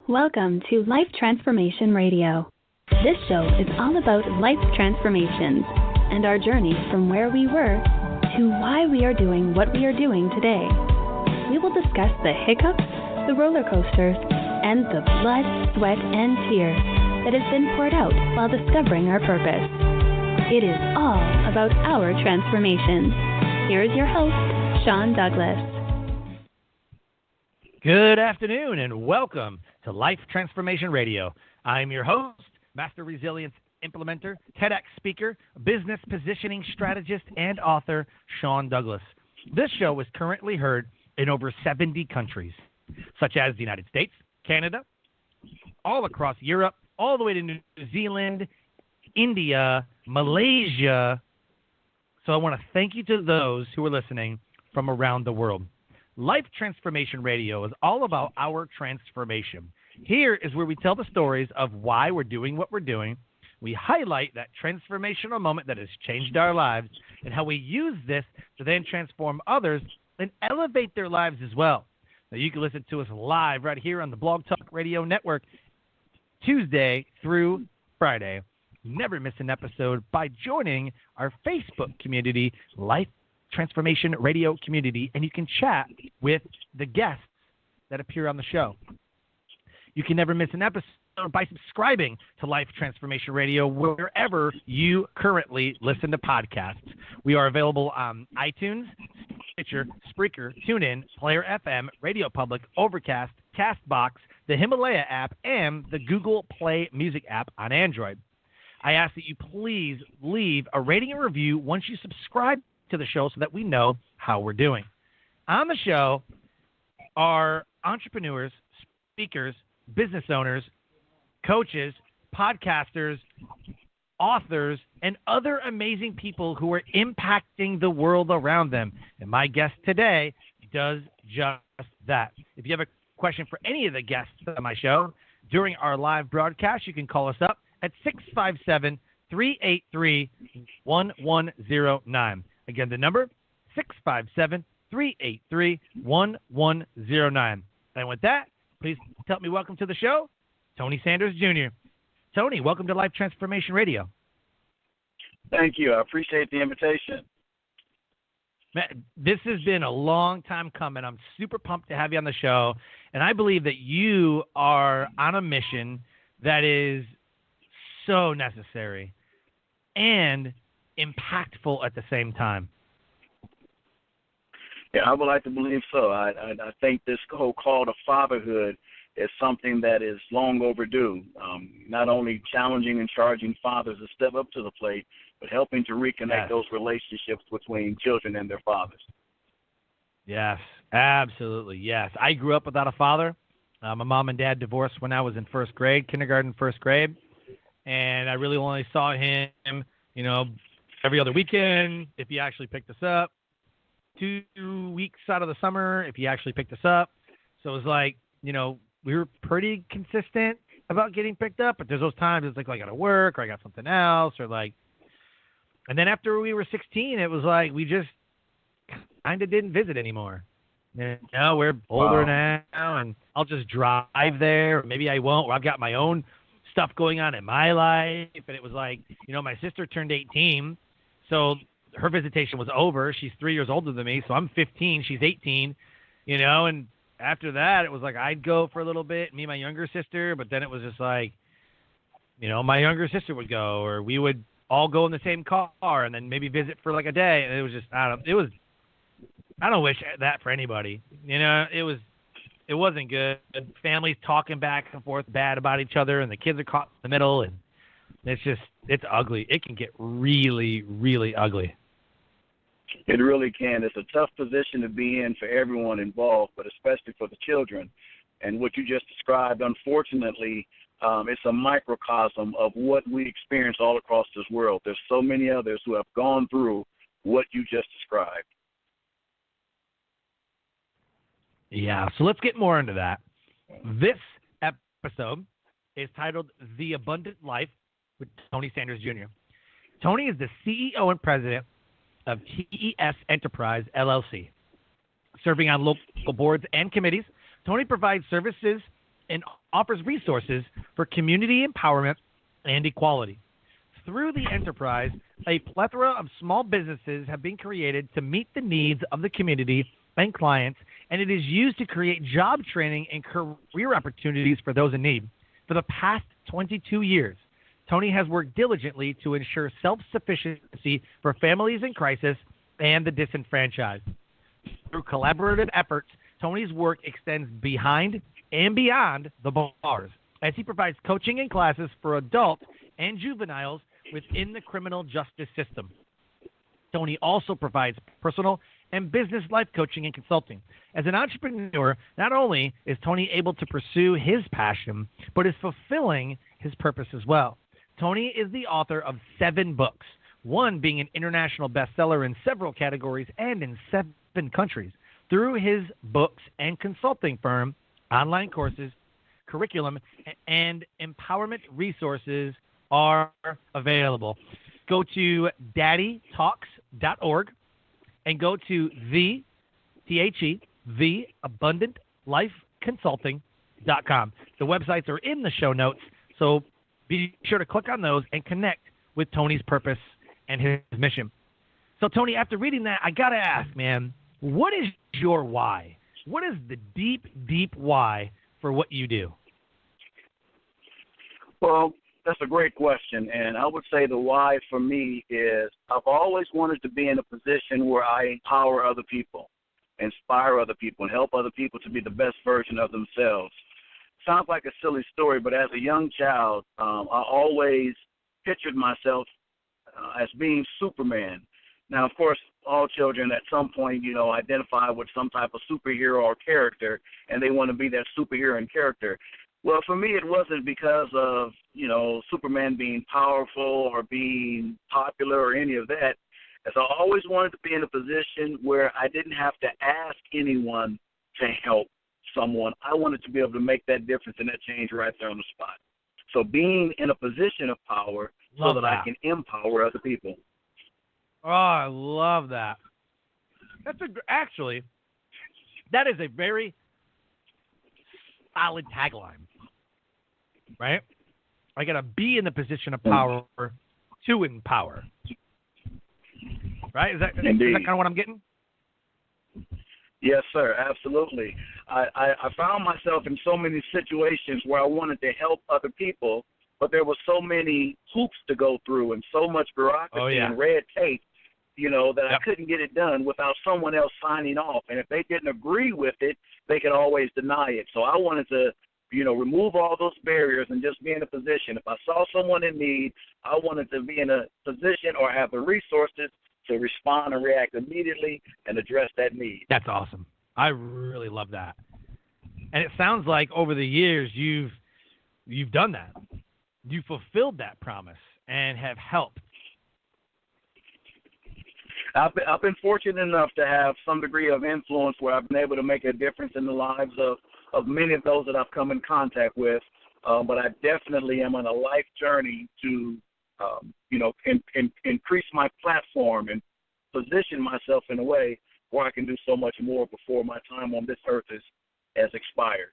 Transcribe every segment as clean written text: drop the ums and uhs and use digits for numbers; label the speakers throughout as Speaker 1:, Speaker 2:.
Speaker 1: Welcome to Life Transformation Radio. This show is all about life transformations and our journey from where we were to why we are doing what we are doing today. We will discuss the hiccups, the roller coasters, and the blood, sweat, and tears that has been poured out while discovering our purpose. It is all about our transformations. Here is your host, Sean Douglas.
Speaker 2: Good afternoon and welcome to Life Transformation Radio. I'm your host, Master Resilience Implementer, TEDx speaker, business positioning strategist, and author, Sean Douglas. This show is currently heard in over 70 countries, such as the United States, Canada, all across Europe, all the way to New Zealand, India, Malaysia. So I want to thank you to those who are listening from around the world. Life Transformation Radio is all about our transformation. Here is where we tell the stories of why we're doing what we're doing. We highlight that transformational moment that has changed our lives and how we use this to then transform others and elevate their lives as well. Now, you can listen to us live right here on the Blog Talk Radio Network Tuesday through Friday. Never miss an episode by joining our Facebook community, Life Transformation Radio community, and you can chat with the guests that appear on the show. You can never miss an episode by subscribing to Life Transformation Radio wherever you currently listen to podcasts. We are available on iTunes, Stitcher, Spreaker, TuneIn, Player FM, Radio Public, Overcast, CastBox, the Himalaya app, and the Google Play Music app on Android. I ask that you please leave a rating and review once you subscribe to the show so that we know how we're doing. On the show are entrepreneurs, speakers, business owners, coaches, podcasters, authors, and other amazing people who are impacting the world around them. And my guest today does just that. If you have a question for any of the guests on my show during our live broadcast, you can call us up at 657-383-1109. Again, the number, 657-383-1109. And with that, please help me welcome to the show, Tony Sanders, Jr. Tony, welcome to Life Transformation Radio.
Speaker 3: Thank you. I appreciate the invitation.
Speaker 2: Man, this has been a long time coming. I'm super pumped to have you on the show. And I believe that you are on a mission that is so necessary and impactful at the same time.
Speaker 3: Yeah, I would like to believe so. I think this whole call to fatherhood is something that is long overdue. Not only challenging and charging fathers to step up to the plate, but helping to reconnect those relationships between children and their fathers.
Speaker 2: Yes, absolutely, yes. I grew up without a father. My mom and dad divorced when I was in first grade, kindergarten, first grade. And I really only saw him, every other weekend if he actually picked us up. 2 weeks out of the summer if he actually picked us up. So it was like, we were pretty consistent about getting picked up, but there's those times it's like, I got to work or I got something else or like. And then after we were 16, it was like we just kind of didn't visit anymore. We're older now, and I'll just drive there, or maybe I won't, or I've got my own stuff going on in my life. And it was like, my sister turned 18, so her visitation was over. She's 3 years older than me, so I'm 15, she's 18, and after that, it was like I'd go for a little bit, me and my younger sister, but then it was just like, my younger sister would go, or we would all go in the same car and then maybe visit for like a day. And it was just, I don't wish that for anybody. It wasn't good. Families talking back and forth bad about each other, and the kids are caught in the middle, and it's ugly. It can get really, really ugly.
Speaker 3: It really can. It's a tough position to be in for everyone involved, but especially for the children. And what you just described, unfortunately, it's a microcosm of what we experience all across this world. There's so many others who have gone through what you just described.
Speaker 2: Yeah, so let's get more into that. This episode is titled The Abundant Life with Tony Sanders, Jr. Tony is the CEO and president of T.E.S. Enterprise, L.L.C. Serving on local boards and committees, Tony provides services and offers resources for community empowerment and equality. Through the enterprise, a plethora of small businesses have been created to meet the needs of the community and clients, and it is used to create job training and career opportunities for those in need. For the past 22 years, Tony has worked diligently to ensure self-sufficiency for families in crisis and the disenfranchised. Through collaborative efforts, Tony's work extends behind and beyond the bars, as he provides coaching and classes for adults and juveniles within the criminal justice system. Tony also provides personal and business life coaching and consulting. As an entrepreneur, not only is Tony able to pursue his passion, but is fulfilling his purpose as well. Tony is the author of 7 books, one being an international bestseller in several categories and in 7 countries. Through his books and consulting firm, online courses, curriculum, and empowerment resources are available. Go to daddytalks.org and go to the Abundant Life Consulting.com. The websites are in the show notes, so be sure to click on those and connect with Tony's purpose and his mission. So, Tony, after reading that, I got to ask, man, what is your why? What is the deep, deep why for what you do?
Speaker 3: Well, that's a great question, and I would say the why for me is I've always wanted to be in a position where I empower other people, inspire other people, and help other people to be the best version of themselves. Sounds like a silly story, but as a young child, I always pictured myself as being Superman. Now, of course, all children at some point, identify with some type of superhero or character, and they want to be that superhero and character. Well, for me, it wasn't because of, Superman being powerful or being popular or any of that, as I always wanted to be in a position where I didn't have to ask anyone to help someone. I wanted to be able to make that difference and that change right there on the spot. So being in a position of power so that I can empower other people.
Speaker 2: Oh, I love that. Actually, that is a very solid tagline, right? I got to be in the position of power to empower, right? Is that kind of what I'm getting?
Speaker 3: Yes, sir, absolutely. I found myself in so many situations where I wanted to help other people, but there were so many hoops to go through and so much bureaucracy and red tape, that I couldn't get it done without someone else signing off. And if they didn't agree with it, they could always deny it. So I wanted to, remove all those barriers and just be in a position. If I saw someone in need, I wanted to be in a position or have the resources to respond and react immediately and address that need.
Speaker 2: That's awesome. I really love that. And it sounds like over the years you've done that. You fulfilled that promise and have helped.
Speaker 3: I've been fortunate enough to have some degree of influence where I've been able to make a difference in the lives of many of those that I've come in contact with. But I definitely am on a life journey to, increase my platform and position myself in a way where I can do so much more before my time on this earth has expired.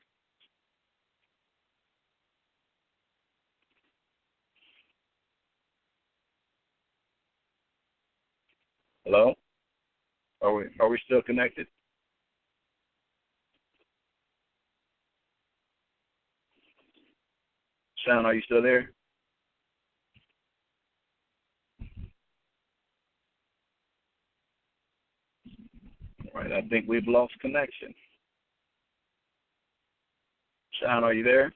Speaker 3: Hello? Are we still connected? Sean, are you still there? All right, I think we've lost connection. Sean, are you there?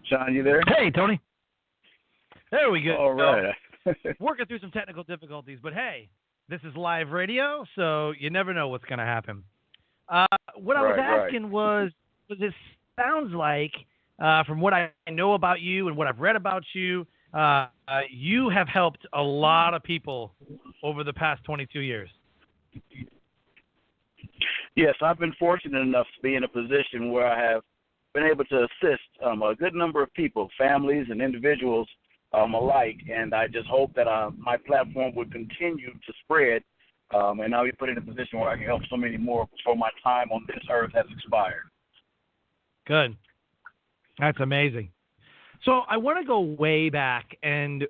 Speaker 3: Sean, you there?
Speaker 2: Hey, Tony. There we go.
Speaker 3: All right.
Speaker 2: Working through some technical difficulties, but hey, this is live radio, so you never know what's going to happen. What I was asking was it sounds like, from what I know about you and what I've read about you, you have helped a lot of people over the past 22 years.
Speaker 3: Yes, I've been fortunate enough to be in a position where I have been able to assist a good number of people, families and individuals alike, and I just hope that my platform would continue to spread, and I'll be put in a position where I can help so many more before my time on this earth has expired.
Speaker 2: Good. That's amazing. So I want to go way back and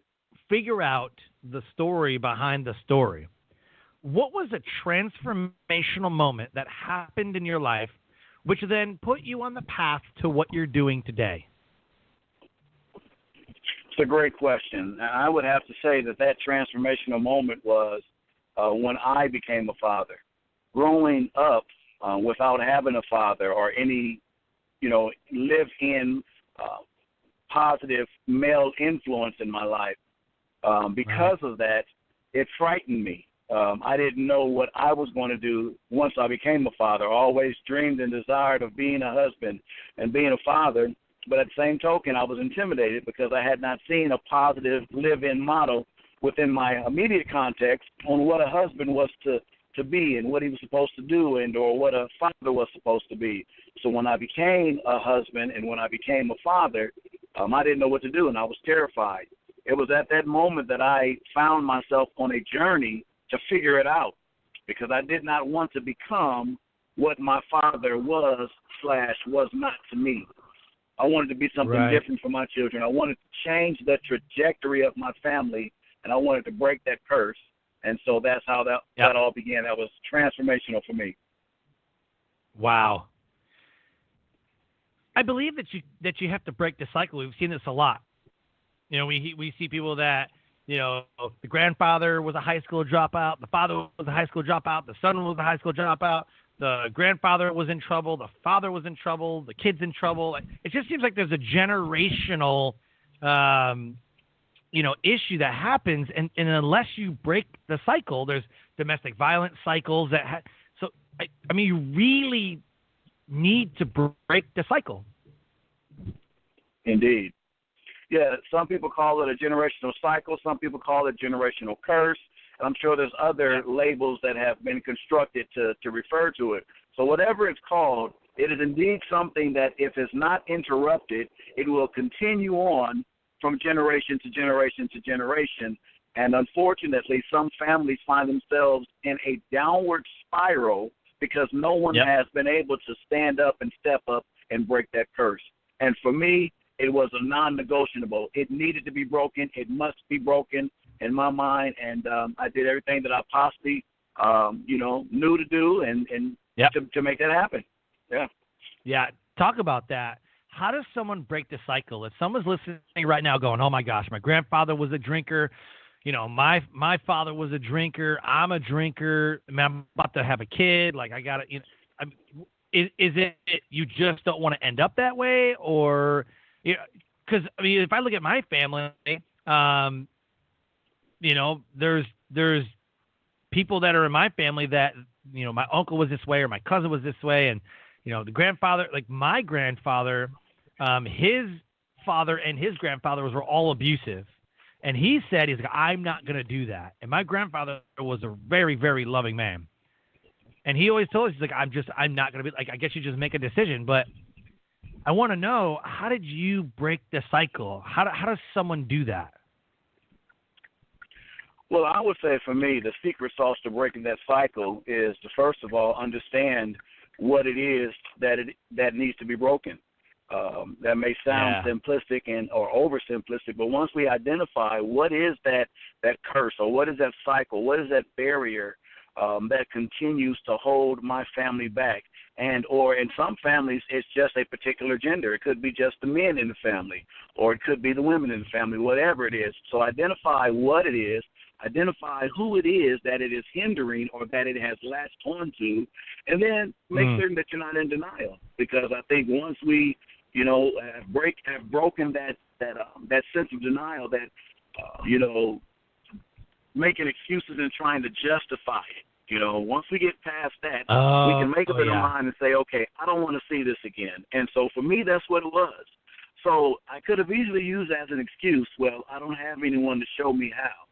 Speaker 2: figure out the story behind the story. What was a transformational moment that happened in your life which then put you on the path to what you're doing today?
Speaker 3: It's a great question. I would have to say that transformational moment was when I became a father. Growing up without having a father or any, live-in positive male influence in my life, because of that, it frightened me. I didn't know what I was going to do once I became a father. I always dreamed and desired of being a husband and being a father, but at the same token, I was intimidated because I had not seen a positive live-in model within my immediate context on what a husband was to be and what he was supposed to do and or what a father was supposed to be. So when I became a husband and when I became a father, I didn't know what to do, and I was terrified. It was at that moment that I found myself on a journey to figure it out, because I did not want to become what my father was not to me. I wanted to be something different for my children. I wanted to change the trajectory of my family, and I wanted to break that curse. And so that's how that all began. That was transformational for me.
Speaker 2: Wow. I believe that you have to break the cycle. We've seen this a lot. We see people that, the grandfather was a high school dropout, the father was a high school dropout, the son was a high school dropout, the grandfather was in trouble, the father was in trouble, the kid's in trouble. It just seems like there's a generational, issue that happens, and unless you break the cycle, there's domestic violence cycles that. You really need to break the cycle.
Speaker 3: Indeed. Yeah, some people call it a generational cycle. Some people call it generational curse. And I'm sure there's other labels that have been constructed to refer to it. So whatever it's called, it is indeed something that if it's not interrupted, it will continue on from generation to generation to generation. And unfortunately, some families find themselves in a downward spiral because no one has been able to stand up and step up and break that curse. And for me, it was a non-negotiable. It needed to be broken. It must be broken in my mind. And I did everything that I possibly, knew to do and to make that happen. Yeah. Yeah.
Speaker 2: Talk about that. How does someone break the cycle? If someone's listening right now going, oh, my gosh, my grandfather was a drinker. My father was a drinker. I'm a drinker. I'm about to have a kid. Like, I got to, is it you just don't want to end up that way? Or, because, if I look at my family, there's people that are in my family that, my uncle was this way or my cousin was this way. And, the grandfather, like my grandfather, his father and his grandfathers were all abusive. And he said, he's like, I'm not going to do that. And my grandfather was a very, very loving man. And he always told us, he's like, I'm not going to be like, I guess you just make a decision. But I want to know, how did you break the cycle? How does someone do that?
Speaker 3: Well, I would say for me, the secret sauce to breaking that cycle is to, first of all, understand what it is that needs to be broken. That may sound simplistic or oversimplistic, but once we identify what is that curse or what is that cycle, what is that barrier that continues to hold my family back, or in some families it's just a particular gender. It could be just the men in the family, or it could be the women in the family, whatever it is. So identify what it is. Identify who it is that it is hindering or that it has latched onto, and then make certain that you're not in denial. Because I think once we, have broken that sense of denial, that making excuses and trying to justify it. Once we get past that, we can make up in our mind and say, okay, I don't want to see this again. And so for me, that's what it was. So I could have easily used as an excuse, well, I don't have anyone to show me how.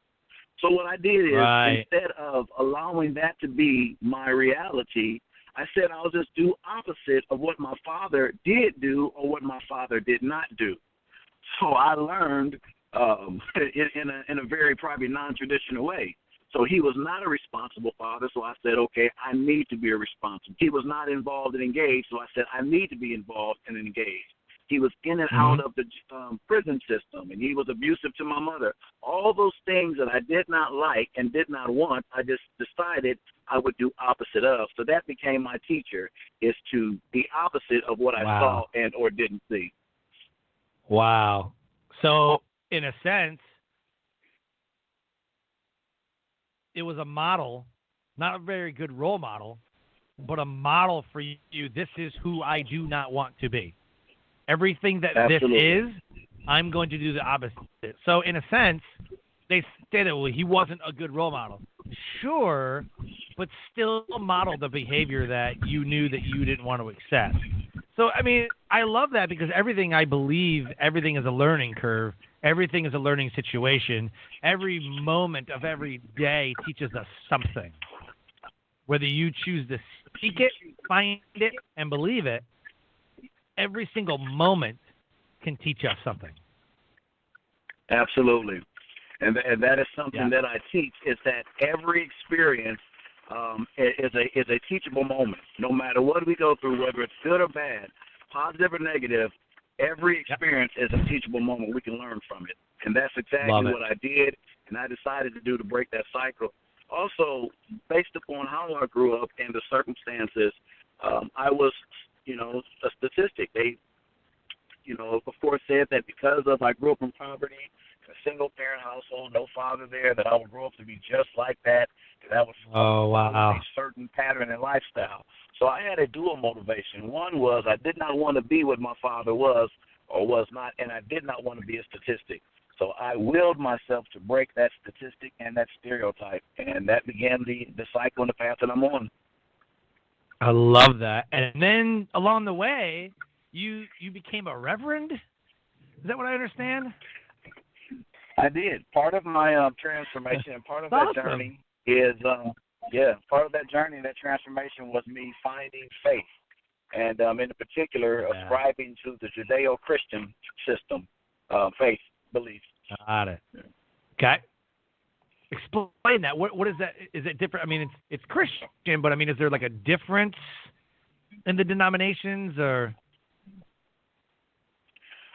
Speaker 3: So what I did is, instead of allowing that to be my reality, I said I'll just do opposite of what my father did do or what my father did not do. So I learned in a very probably non-traditional way. So he was not a responsible father, so I said, okay, I need to be a responsible. He was not involved and engaged, so I said, I need to be involved and engaged. He was in and out of the prison system, and he was abusive to my mother. All those things that I did not like and did not want, I just decided I would do opposite of. So that became my teacher, is to be opposite of what I saw and or didn't see.
Speaker 2: Wow. So in a sense, it was a model, not a very good role model, but a model for you. This is who I do not want to be. Everything that
Speaker 3: Absolutely.
Speaker 2: This is, I'm going to do the opposite. So in a sense, they say that, well, he wasn't a good role model. Sure, but still model the behavior that you knew that you didn't want to accept. So, I mean, I love that because everything I believe, everything is a learning curve. Everything is a learning situation. Every moment of every day teaches us something. Whether you choose to seek it, find it, and believe it, every single moment can teach us something.
Speaker 3: Absolutely. And that is something that I teach, is that every experience is a teachable moment. No matter what we go through, whether it's good or bad, positive or negative, every experience is a teachable moment. We can learn from it. And that's exactly what I did, and I decided to do to break that cycle. Also, based upon how I grew up and the circumstances, I was, a statistic. They, of course, said that because of I grew up in poverty, in a single-parent household, no father there, that I would grow up to be just like that. That was a certain pattern and lifestyle. So I had a dual motivation. One was I did not want to be what my father was or was not, and I did not want to be a statistic. So I willed myself to break that statistic and that stereotype, and that began the cycle and the path that I'm on.
Speaker 2: I love that. And then along the way, you became a reverend? Is that what I understand?
Speaker 3: I did. Part of my transformation and part of that journey is, part of that journey and that transformation was me finding faith. And in particular, ascribing to the Judeo-Christian system, faith, beliefs.
Speaker 2: Got it. Okay. Explain that. What is that? Is it different? I mean, it's Christian, but I mean, is there like a difference in the denominations or?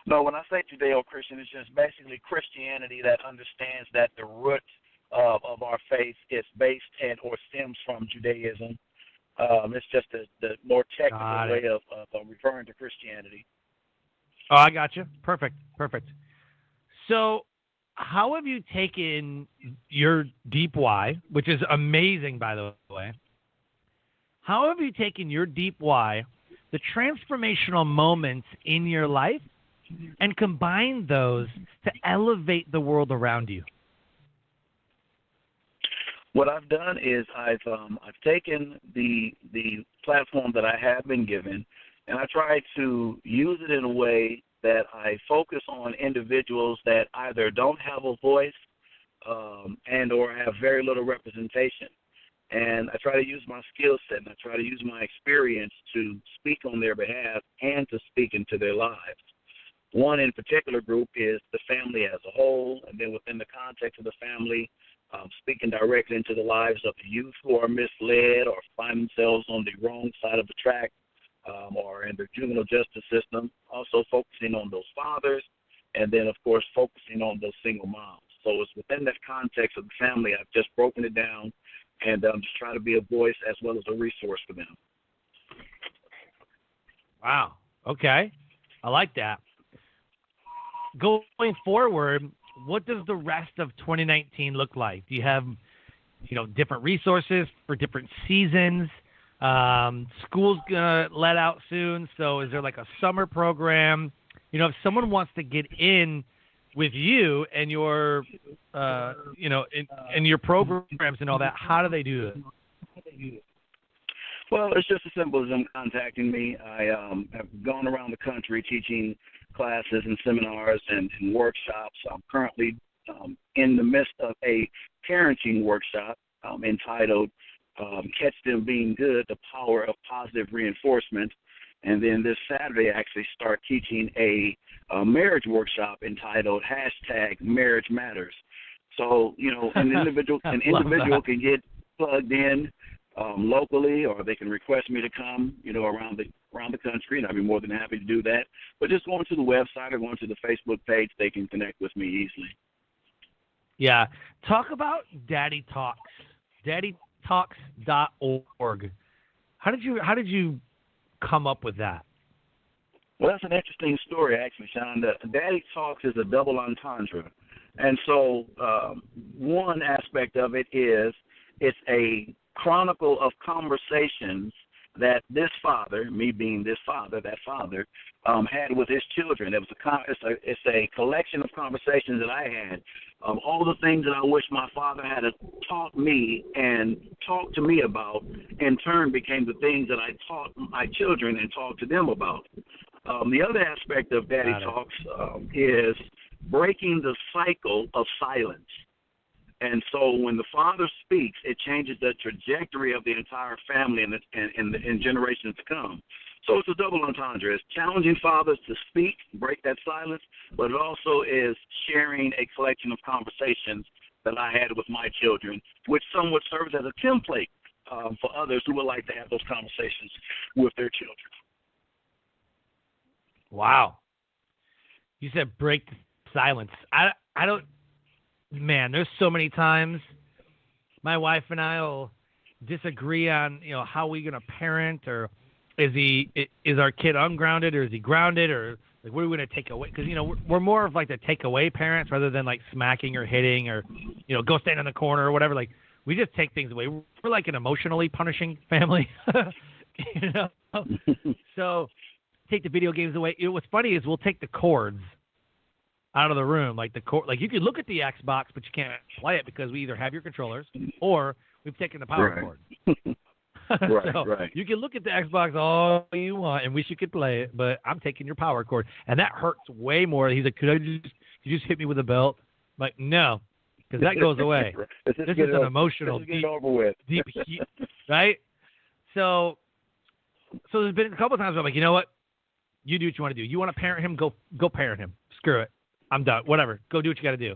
Speaker 3: No, when I say Judeo-Christian, it's just basically Christianity that understands that the root of our faith is based and or stems from Judaism. It's just the more technical way of referring to Christianity.
Speaker 2: Oh, I got you. Perfect. So how have you taken your deep why, which is amazing, by the way? How have you taken your deep why, the transformational moments in your life, and combined those to elevate the world around you?
Speaker 3: What I've done is I've taken the platform that I have been given, and I try to use it in a way that I focus on individuals that either don't have a voice and or have very little representation. And I try to use my skill set and I try to use my experience to speak on their behalf and to speak into their lives. One in particular group is the family as a whole, and then within the context of the family, speaking directly into the lives of the youth who are misled or find themselves on the wrong side of the track or in the juvenile justice system, also focusing on those fathers, and then, of course, focusing on those single moms. So it's within that context of the family, I've just broken it down and just try to be a voice as well as a resource for them.
Speaker 2: Wow. Okay. I like that. Going forward, what does the rest of 2019 look like? Do you have, different resources for different seasons? School's gonna let out soon, so is there like a summer program? If someone wants to get in with you and your, and your programs and all that, how do they do it?
Speaker 3: Well, it's just as simple as them contacting me. I have gone around the country teaching classes and seminars and workshops. I'm currently in the midst of a parenting workshop entitled catch them being good, the power of positive reinforcement. And then this Saturday, I actually start teaching a marriage workshop entitled #Marriage Matters. So, an individual can get plugged in locally, or they can request me to come, around the country, and I'd be more than happy to do that. But just going to the website or going to the Facebook page, they can connect with me easily.
Speaker 2: Yeah. Talk about Daddy Talks. DaddyTalks.org. How did you come up with that?
Speaker 3: Well, that's an interesting story, actually, Sean. Daddy Talks is a double entendre. And so one aspect of it is it's a chronicle of conversations that this father, me being this father, that father, had with his children. It's a collection of conversations that I had. All the things that I wish my father had taught me and talked to me about, in turn became the things that I taught my children and talked to them about. The other aspect of Daddy Talks is breaking the cycle of silence. And so when the father speaks, it changes the trajectory of the entire family in generations to come. So it's a double entendre. It's challenging fathers to speak, break that silence, but it also is sharing a collection of conversations that I had with my children, which somewhat serves as a template for others who would like to have those conversations with their children.
Speaker 2: Wow. You said break the silence. I don't. Man, there's so many times my wife and I will disagree on, how we're going to parent, or is our kid ungrounded, or is he grounded, or like what are we going to take away? Because, we're more of like the takeaway parents rather than like smacking or hitting or, go stand in the corner or whatever. Like we just take things away. We're like an emotionally punishing family, So take the video games away. What's funny is we'll take the cords out of the room, like you can look at the Xbox, but you can't play it because we either have your controllers or we've taken the power cord.
Speaker 3: Right.
Speaker 2: You can look at the Xbox all you want and wish you could play it, but I'm taking your power cord, and that hurts way more. He's like, could you just hit me with a belt? I'm like, no, because that goes away. This is an emotional, deep heat, right? So there's been a couple of times where I'm like, you know what? You do what you want to do. You want to parent him? Go parent him. Screw it. I'm done. Whatever. Go do what you got to do.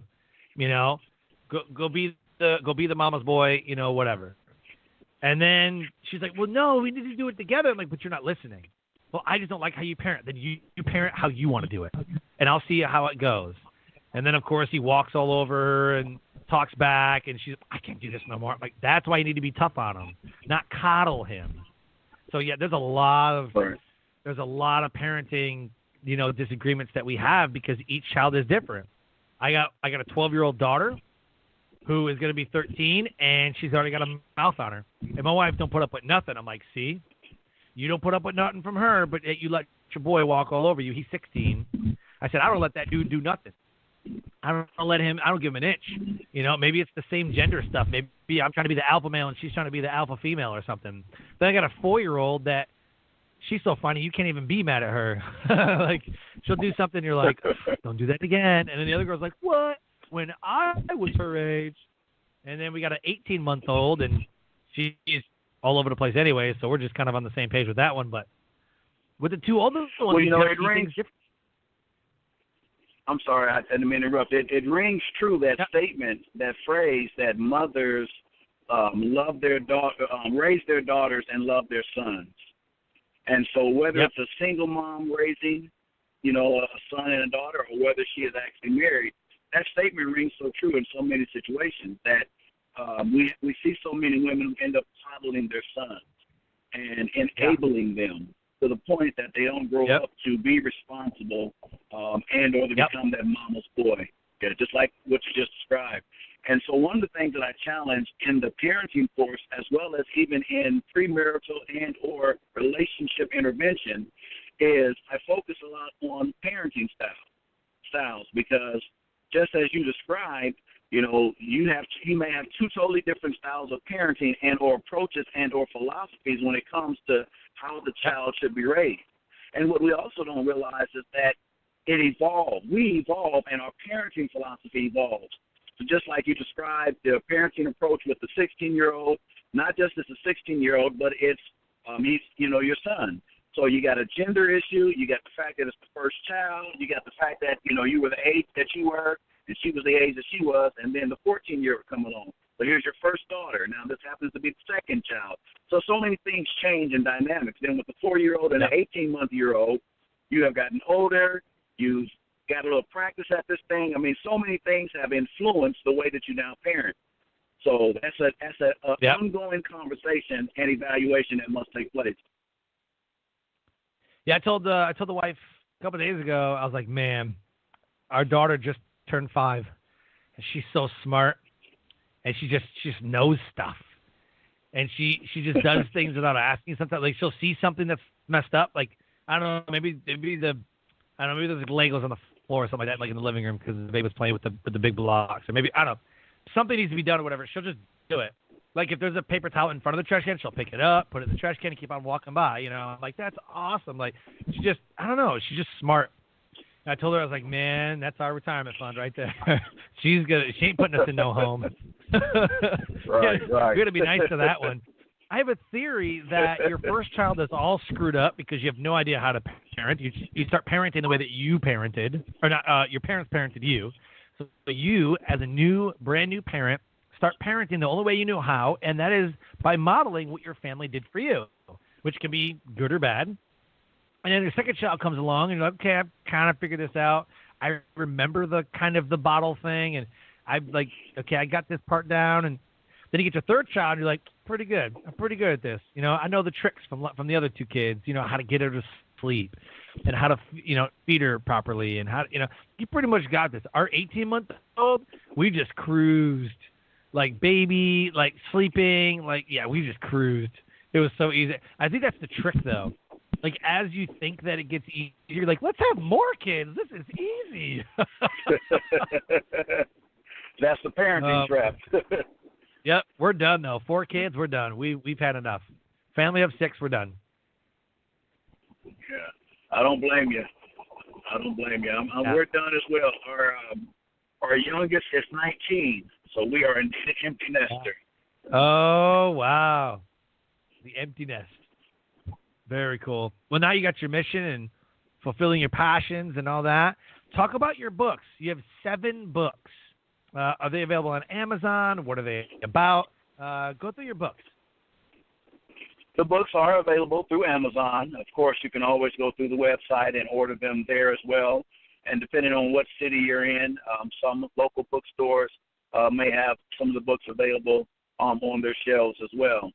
Speaker 2: Go be the mama's boy. Whatever. And then she's like, well, no, we need to do it together. I'm like, but you're not listening. Well, I just don't like how you parent. Then you parent how you want to do it, and I'll see how it goes. And then of course he walks all over her and talks back, and she's, I can't do this no more. I'm like, that's why you need to be tough on him, not coddle him. So yeah, there's a lot of parenting, disagreements that we have because each child is different. I got a 12-year-old daughter who is going to be 13, and she's already got a mouth on her. And my wife don't put up with nothing. I'm like, see, you don't put up with nothing from her, but you let your boy walk all over you. He's 16. I said, I don't let that dude do nothing. I don't give him an inch. Maybe it's the same gender stuff. Maybe I'm trying to be the alpha male and she's trying to be the alpha female or something. Then I got a 4-year-old that she's so funny you can't even be mad at her. Like she'll do something, you're like, don't do that again. And then the other girl's like, what? When I was her age. And then we got an 18-month-old, and she's all over the place anyway, so we're just kind of on the same page with that one. But with the two older ones,
Speaker 3: it rings. I'm sorry, I didn't mean to interrupt. It rings true, that statement, that phrase, that mothers love their daughter, raise their daughters and love their sons. And so whether it's a single mom raising, a son and a daughter, or whether she is actually married, that statement rings so true in so many situations that we see so many women who end up coddling their sons and enabling them to the point that they don't grow up to be responsible and or to become that mama's boy, just like what you just described. And so one of the things that I challenge in the parenting course, as well as even in premarital and or relationship intervention, is I focus a lot on parenting styles, because just as you described, you may have two totally different styles of parenting and or approaches and or philosophies when it comes to how the child should be raised. And what we also don't realize is that it evolves. We evolve, and our parenting philosophy evolves. So just like you described the parenting approach with the 16-year-old, not just as a 16-year-old, but it's he's your son. So you got a gender issue, you got the fact that it's the first child, you got the fact that you were the age that you were, and she was the age that she was, and then the 14-year-old come along. So here's your first daughter. Now this happens to be the second child. So many things change in dynamics. Then with the 4-year-old and the 18-month-year-old, you have gotten older. You've got a little practice at this thing. I mean, so many things have influenced the way that you now parent. So that's a ongoing conversation and evaluation that must take place.
Speaker 2: Yeah, I told the wife a couple of days ago. I was like, man, our daughter just turned 5, and she's so smart, and she just knows stuff, and she just does things without asking. Sometimes, like, she'll see something that's messed up, like, I don't know, maybe there's like Legos on the floor or something like that, like in the living room because the baby was playing with the big blocks, or maybe I don't know, something needs to be done or whatever. She'll just do it. Like if there's a paper towel in front of the trash can, she'll pick it up, put it in the trash can, and keep on walking by. Like that's awesome. Like she's just, I don't know, she's just smart. And I told her, I was like, man, that's our retirement fund right there. She ain't putting us in no home.
Speaker 3: Right.
Speaker 2: We're gonna be nice to that one. I have a theory that your first child is all screwed up because you have no idea how to parent. You start parenting the way that you parented, or not. Your parents parented you. So you, as a brand new parent, start parenting the only way you know how, and that is by modeling what your family did for you, which can be good or bad. And then your second child comes along, and you're like, okay, I've kind of figured this out. I remember the bottle thing, and I'm like, okay, I got this part down. And then you get your third child, and you're like, pretty good. I'm pretty good at this. I know the tricks from the other two kids. How to get her to sleep, and how to feed her properly, and how you pretty much got this. Our 18-month-old, we just cruised. Like baby, like sleeping, we just cruised. It was so easy. I think that's the trick, though. Like, as you think that it gets easier, you're like, let's have more kids. This is easy.
Speaker 3: That's the parenting trap.
Speaker 2: Yep, we're done, though. 4 kids, we're done. We've had enough. Family of 6, we're done.
Speaker 3: Yeah, I don't blame you. We're done as well. Our youngest is 19. So we are indeed an empty nester.
Speaker 2: Oh, wow. The empty nest. Very cool. Well, now you got your mission and fulfilling your passions and all that. Talk about your books. You have 7 books. Are they available on Amazon? What are they about? Go through your books.
Speaker 3: The books are available through Amazon. Of course, you can always go through the website and order them there as well. And depending on what city you're in, some local bookstores may have some of the books available on their shelves as well.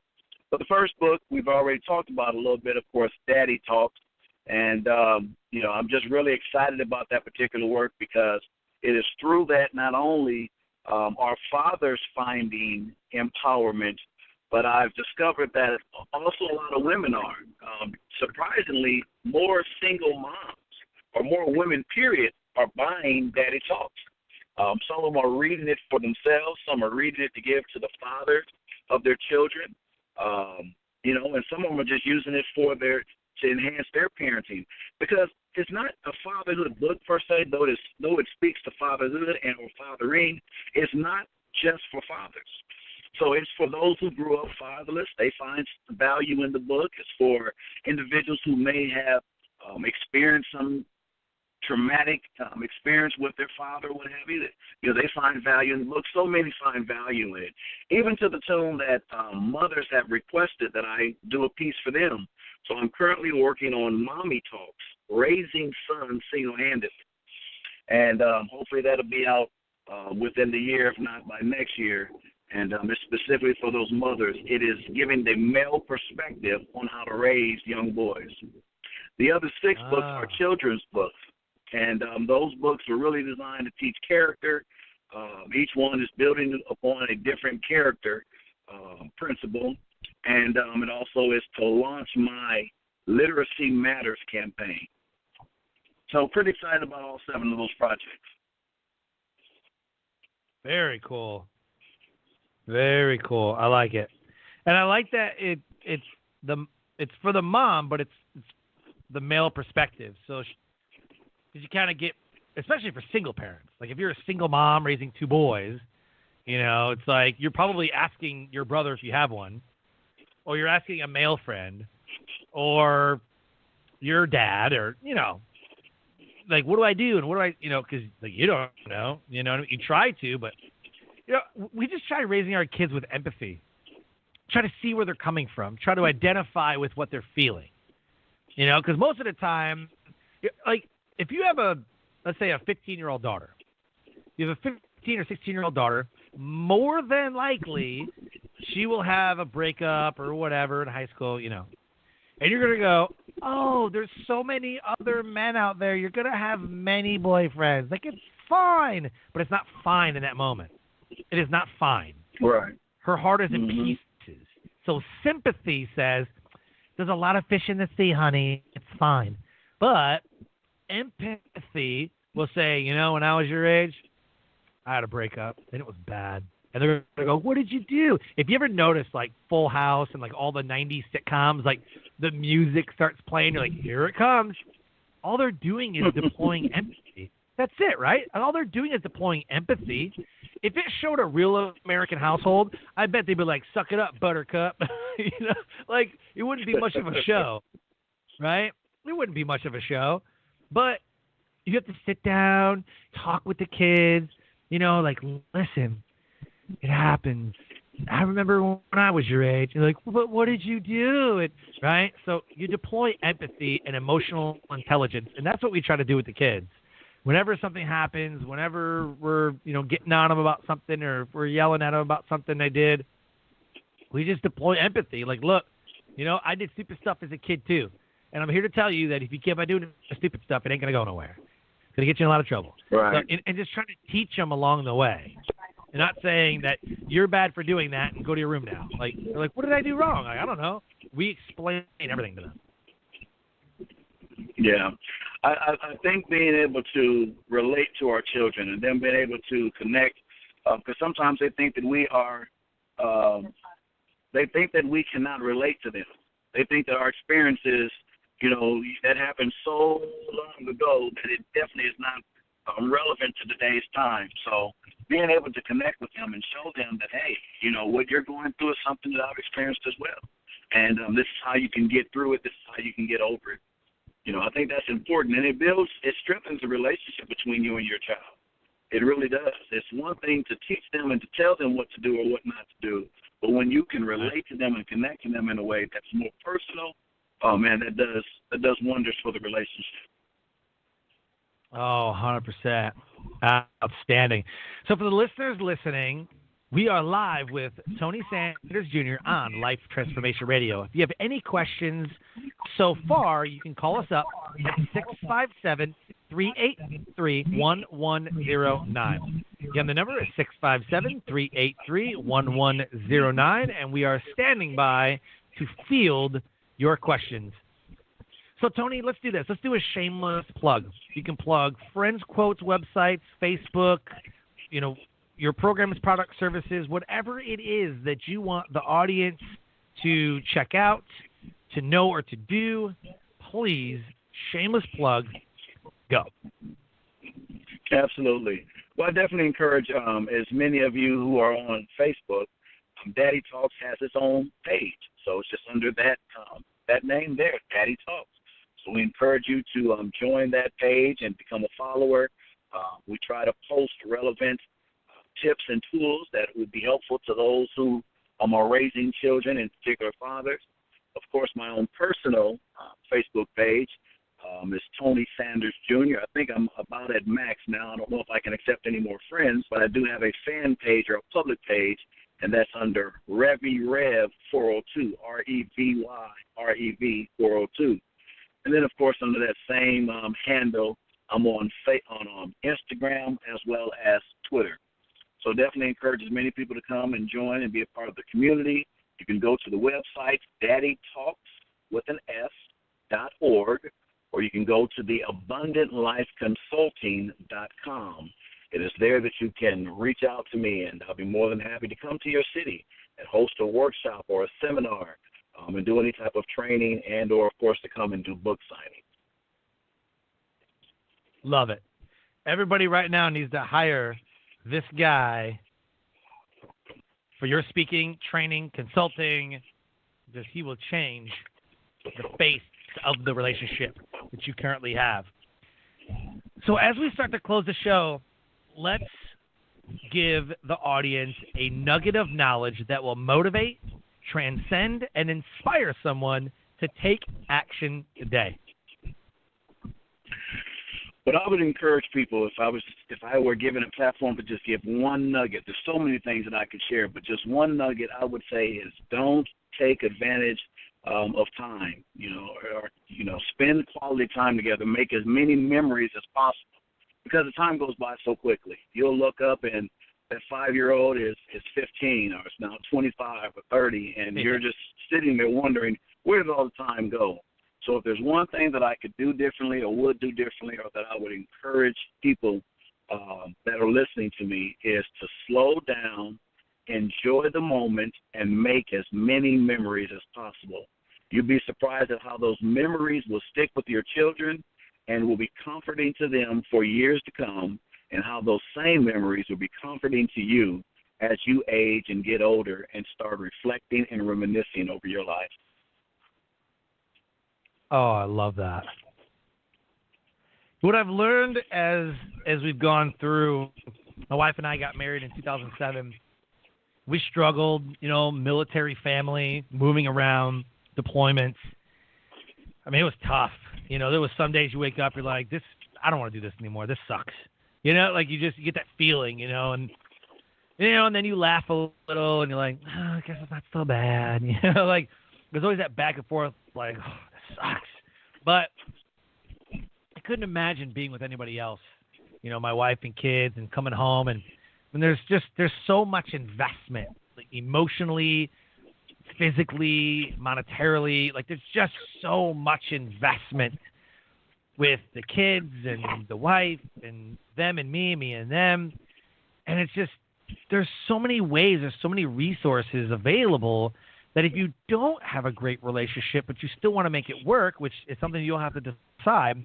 Speaker 3: But the first book we've already talked about a little bit, of course, Daddy Talks. And, I'm just really excited about that particular work because it is through that not only are fathers finding empowerment, but I've discovered that also a lot of women are. Surprisingly, more single moms or more women, period, are buying Daddy Talks. Some of them are reading it for themselves. Some are reading it to give to the fathers of their children. And some of them are just using it to enhance their parenting. Because it's not a fatherhood book per se, though it speaks to fatherhood and or fathering. It's not just for fathers. So it's for those who grew up fatherless. They find value in the book. It's for individuals who may have experienced some traumatic experience with their father, what have you. They find value in the book. So many find value in it, even to the tune that mothers have requested that I do a piece for them. So I'm currently working on Mommy Talks, Raising Sons Single-Handedly. And hopefully that'll be out within the year, if not by next year. And it's specifically for those mothers. It is giving the male perspective on how to raise young boys. The other 6 books are children's books. And those books are really designed to teach character. Each one is building upon a different character principle. And it also is to launch my Literacy Matters campaign. So pretty excited about all 7 of those projects.
Speaker 2: Very cool. Very cool. I like it. And I like that it's for the mom, but it's the male perspective. So you kind of get, especially for single parents, like if you're a single mom raising 2 boys, You know, it's like you're probably asking your brother if you have one, or you're asking a male friend, or your dad, or, you know, like, what do I do? And what do I, you know, because like, you don't know, you know, you try to, but, you know, we just try raising our kids with empathy. Try to see where they're coming from. Try to identify with what they're feeling. You know, because most of the time, like, if you have let's say a 15-year-old daughter, you have a 15 or 16-year-old daughter, more than likely, she will have a breakup or whatever in high school, you know. And you're going to go, oh, there's so many other men out there. You're going to have many boyfriends. Like, it's fine. But it's not fine in that moment. It is not fine.
Speaker 3: Right.
Speaker 2: Her heart is in pieces. So sympathy says, there's a lot of fish in the sea, honey. It's fine. But empathy will say, you know, when I was your age, I had a breakup, and it was bad. And they're going to go, what did you do? If you ever notice, like, Full House and, like, all the 90s sitcoms, like, the music starts playing, you're like, here it comes. All they're doing is deploying empathy. That's it, right? And all they're doing is deploying empathy. If it showed a real American household, I bet they'd be like, suck it up, buttercup. You know, like, it wouldn't be much of a show, right? It wouldn't be much of a show. But you have to sit down, talk with the kids, you know, like, listen, it happens. I remember when I was your age. You're like, but what did you do? Right? So you deploy empathy and emotional intelligence, and that's what we try to do with the kids. Whenever something happens, whenever we're, you know, getting on them about something, or if we're yelling at them about something they did, we just deploy empathy. Like, look, you know, I did stupid stuff as a kid too, and I'm here to tell you that if you keep on doing stupid stuff, it ain't going to go nowhere. It's going to get you in a lot of trouble.
Speaker 3: Right.
Speaker 2: So, and just trying to teach them along the way. And not saying that you're bad for doing that and go to your room now. Like, they're like, what did I do wrong? Like, I don't know. We explain everything to them.
Speaker 3: Yeah. I think being able to relate to our children and them being able to connect, because sometimes they think that we cannot relate to them. They think that our experiences, you know, that happened so long ago that it definitely is not relevant to today's time. So being able to connect with them and show them that, hey, you know, what you're going through is something that I've experienced as well. And this is how you can get through it. This is how you can get over it. You know, I think that's important. And it strengthens the relationship between you and your child. It really does. It's one thing to teach them and to tell them what to do or what not to do. But when you can relate to them and connect to them in a way that's more personal, oh, man, that does wonders for the relationship.
Speaker 2: Oh, 100%. Outstanding. So for the listeners listening, we are live with Tony Sanders Jr. on Life Transformation Radio. If you have any questions so far, you can call us up at 657-383-1109. Again, the number is 657-383-1109, and we are standing by to field your questions. So, Tony, let's do this. Let's do a shameless plug. You can plug friends, quotes, websites, Facebook, you know, your programs, product, services, whatever it is that you want the audience to check out, to know, or to do. Please, shameless plug, go.
Speaker 3: Absolutely. Well, I definitely encourage as many of you who are on Facebook, Daddy Talks has its own page. So it's just under that name there, Daddy Talks. So we encourage you to join that page and become a follower. We try to post relevant tips and tools that would be helpful to those who are raising children, in particular fathers. Of course, my own personal Facebook page is Tony Sanders Jr. I think I'm about at max now. I don't know if I can accept any more friends, but I do have a fan page or a public page, and that's under Rev 402, REVY 402. And then, of course, under that same handle, I'm on Instagram as well as Twitter. So definitely encourage as many people to come and join and be a part of the community. You can go to the website, daddytalks.org, or you can go to the abundantlifeconsulting.com. It is there that you can reach out to me, and I'll be more than happy to come to your city and host a workshop or a seminar and do any type of training and or, of course, to come and do book signing.
Speaker 2: Love it. Everybody right now needs to hire this guy for your speaking, training, consulting. Just he will change the face of the relationship that you currently have. So as we start to close the show, let's give the audience a nugget of knowledge that will motivate, transcend, and inspire someone to take action today.
Speaker 3: But I would encourage people, if I were given a platform to just give one nugget, there's so many things that I could share, but just one nugget I would say is don't take advantage of time, or spend quality time together, make as many memories as possible, because the time goes by so quickly. You'll look up and that 5-year-old is 15 or it's now 25 or 30, and you're just sitting there wondering, where did all the time go? So if there's one thing that I could do differently or would do differently, or that I would encourage people that are listening to me, is to slow down, enjoy the moment, and make as many memories as possible. You'll be surprised at how those memories will stick with your children and will be comforting to them for years to come, and how those same memories will be comforting to you as you age and get older and start reflecting and reminiscing over your life.
Speaker 2: Oh, I love that. What I've learned as we've gone through, my wife and I got married in 2007. We struggled, military family, moving around, deployments. I mean, it was tough. There was some days you wake up, you're like, I don't want to do this anymore. This sucks. You get that feeling, and then you laugh a little and you're like, I guess it's not so bad. There's always that back and forth, like, oh, this sucks. But I couldn't imagine being with anybody else, my wife and kids, and coming home, and there's so much investment, like emotionally, physically, monetarily, there's just so much investment with the kids and the wife and them and me and them. And it's just, there's so many ways, there's so many resources available that if you don't have a great relationship, but you still want to make it work, which is something you'll have to decide,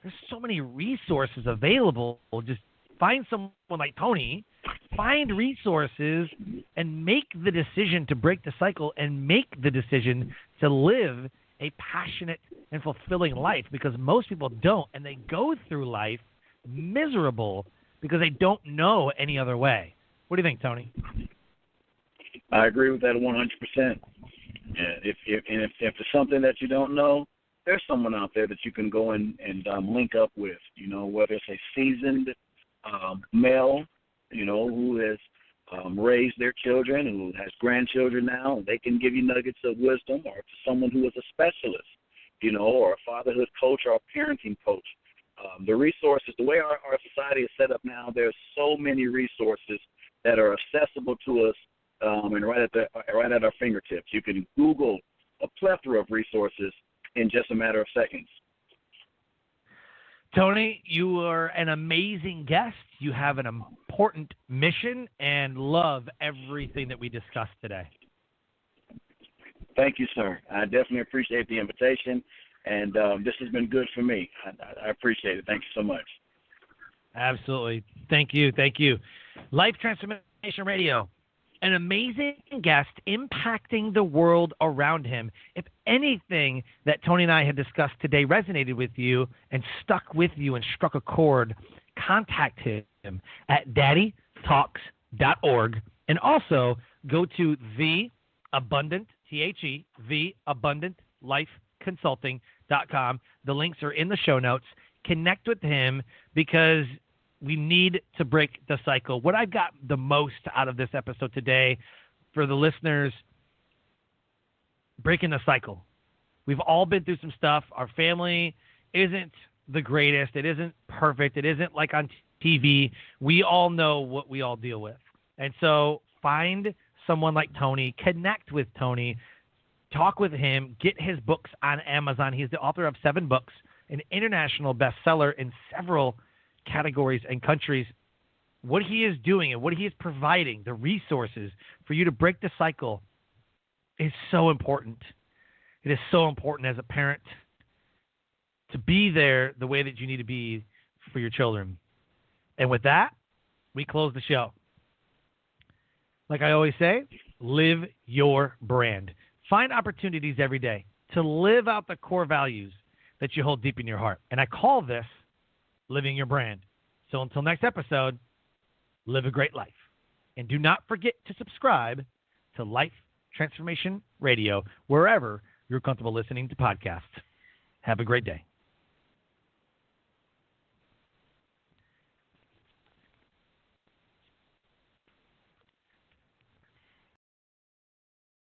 Speaker 2: there's so many resources available. Just find someone like Tony, find resources, and make the decision to break the cycle and make the decision to live a passionate and fulfilling life, because most people don't, and they go through life miserable because they don't know any other way. What do you think, Tony?
Speaker 3: I agree with that 100%. If it's something that you don't know, there's someone out there that you can go and link up with, whether it's a seasoned male, who has raised their children and who has grandchildren now, and they can give you nuggets of wisdom, or to someone who is a specialist, or a fatherhood coach or a parenting coach. The resources, the way our society is set up now, there's so many resources that are accessible to us and right at our fingertips. You can Google a plethora of resources in just a matter of seconds.
Speaker 2: Tony, you are an amazing guest. You have an important mission, and love everything that we discussed today.
Speaker 3: Thank you, sir. I definitely appreciate the invitation, and this has been good for me. I appreciate it. Thank you so much.
Speaker 2: Absolutely. Thank you. Life Transformation Radio, an amazing guest impacting the world around him. If anything that Tony and I had discussed today resonated with you and stuck with you and struck a chord, contact him at daddytalks.org, and also go to The Abundant, The Abundant Life Consulting.com. The links are in the show notes. Connect with him, because we need to break the cycle. What I got the most out of this episode today for the listeners, breaking the cycle. We've all been through some stuff. Our family isn't the greatest. It isn't perfect. It isn't like on TV. We all know what we all deal with. And so find someone like Tony, connect with Tony, talk with him, get his books on Amazon. He's the author of 7 books, an international bestseller in several categories and countries. What he is doing and what he is providing, the resources for you to break the cycle, is so important. It is so important as a parent to be there the way that you need to be for your children. And with that, we close the show. like I always say, live your brand. Find opportunities every day to live out the core values that you hold deep in your heart. And I call this living your brand. So until next episode, live a great life. And do not forget to subscribe to Life Transformation Radio, wherever you're comfortable listening to podcasts. Have a great day.